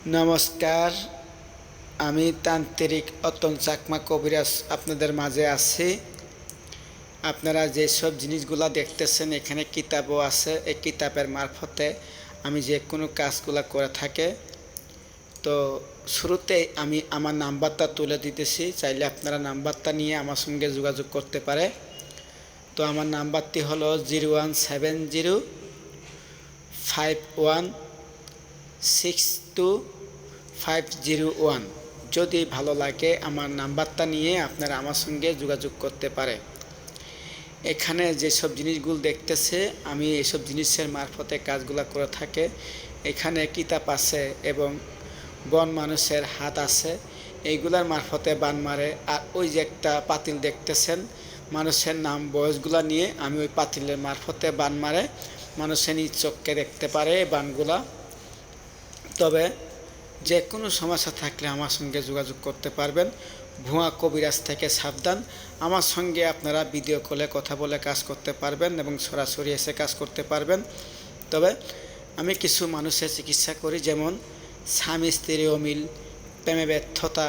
নমস্কার, আমি তান্ত্রিক অতন চাকমা কবিরাজ আপনাদের মাঝে আছি। আপনারা যেসব জিনিসগুলো দেখতেছেন এখানে কিতাবও আছে। এই কিতাবের মারফতে আমি যে কোনো কাজগুলো করে থাকে। তো শুরুতেই আমি আমার নাম্বারটা তুলে দিতেছি, চাইলে আপনারা নাম্বারটা নিয়ে আমার সঙ্গে যোগাযোগ করতে পারে। তো আমার নাম্বারটি হলো 01705162 501। যদি ভালো লাগে আমার নাম্বারটা নিয়ে আপনারা আমার সঙ্গে যোগাযোগ করতে পারে। এখানে যেসব জিনিসগুলো দেখতেছে আমি এসব জিনিসের মারফতে কাজগুলো করে থাকে। এখানে কিতাব আছে এবং বন মানুষের হাত আছে, এইগুলার মারফতে বান মারে। আর ওই যে একটা পাতিল দেখতেছেন, মানুষের নাম বয়সগুলা নিয়ে আমি ওই পাতিলের মারফতে বান মারে, মানুষের নিজ চোখকে দেখতে পারে বানগুলা। তবে যে কোনো সমস্যা থাকলে আমার সঙ্গে যোগাযোগ করতে পারবেন। ভুয়া কবিরাজ থেকে সাবধান। আমার সঙ্গে আপনারা ভিডিও কলে কথা বলে কাজ করতে পারবেন এবং সরাসরি এসে কাজ করতে পারবেন। তবে আমি কিছু মানুষের চিকিৎসা করি, যেমন স্বামী স্ত্রী অমিল, প্রেমে ব্যর্থতা,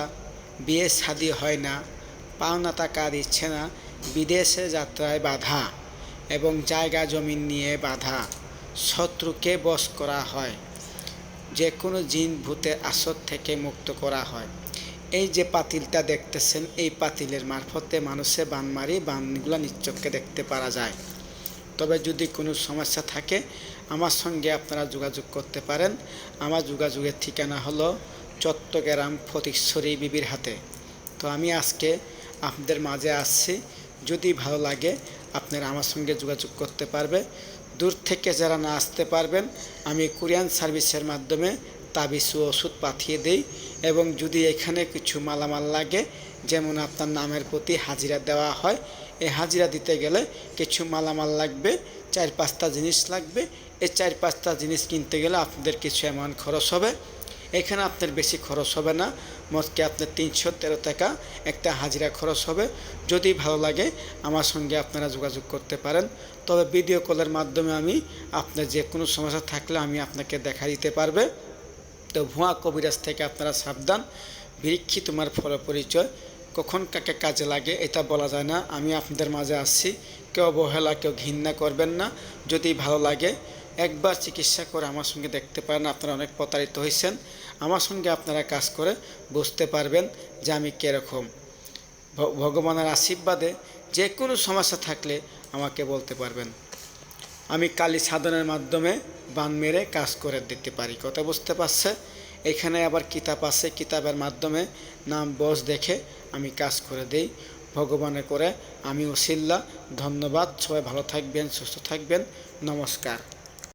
বিয়ে শাদী হয় না, পাওনা টাকা দিচ্ছে না, বিদেশে যাত্রায় বাধা এবং জায়গা জমিন নিয়ে বাধা, শত্রুকে বশ করা হয়, যে কোনো জিন ভূতের আসর থেকে মুক্ত করা হয়। এই যে পাতিলটা দেখতেছেন, এই পাতিলের মারফতে মানুষে বান মারি, বানগুলো নিশ্চককে দেখতে পারা যায়। তবে যদি কোনো সমস্যা থাকে আমার সঙ্গে আপনারা যোগাযোগ করতে পারেন। আমার যোগাযোগের ঠিকানা হলো চট্টগ্রাম ফটিকছড়ি বিবির হাতে। তো আমি আজকে আপনাদের মাঝে আসছি, যদি ভালো লাগে আপনারা আমার সঙ্গে যোগাযোগ করতে পারবে। দূর থেকে যারা না আসতে পারবেন আমি কুরিয়ান সার্ভিসের মাধ্যমে তাবিজ ও ওষুধ পাঠিয়ে দেই। এবং যদি এখানে কিছু মালামাল লাগে, যেমন আপনার নামের প্রতি হাজিরা দেওয়া হয়, এই হাজিরা দিতে গেলে কিছু মালামাল লাগবে, 4-5টা জিনিস লাগবে। এই 4-5টা জিনিস কিনতে গেলে আপনাদের কিছু অ্যামাউন্ট খরচ হবে। এখানে আপনার বেশি খরচ হবে না, মোটকে আপনার 313 টাকা একটা হাজিরা খরচ হবে। যদি ভালো লাগে আমার সঙ্গে আপনারা যোগাযোগ করতে পারেন। তবে ভিডিও কলের মাধ্যমে আমি আপনার যে কোনো সমস্যা থাকলে আমি আপনাকে দেখা দিতে পারবে। তো ভুয়া কবিরাজ থেকে আপনারা সাবধান। বিরক্ষী তোমার ফল পরিচয়, কখন কাকে কাজে লাগে এটা বলা যায় না। আমি আপনাদের মাঝে আসছি, কেউ অবহেলা কেউ ঘৃণা করবেন না। যদি ভালো লাগে একবার চিকিৎসা করে আমার সঙ্গে দেখতে পারেন। আপনারা অনেক প্রতারিত হয়েছেন, আমার সঙ্গে আপনারা কাজ করে বুঝতে পারবেন যে আমি কীরকম। ভগবানের আশীর্বাদে যে কোনো সমস্যা থাকলে আমাকে বলতে পারবেন। আমি কালী সাধনের মাধ্যমে বান মেরে কাজ করে দিতে পারি, কথা বুঝতে পারছে। এখানে আবার কিতাব আছে, কিতাবের মাধ্যমে নাম বয়স দেখে আমি কাজ করে দেই। ভগবানে করে আমি ওসিল্লা। ধন্যবাদ, সবাই ভালো থাকবেন, সুস্থ থাকবেন। নমস্কার।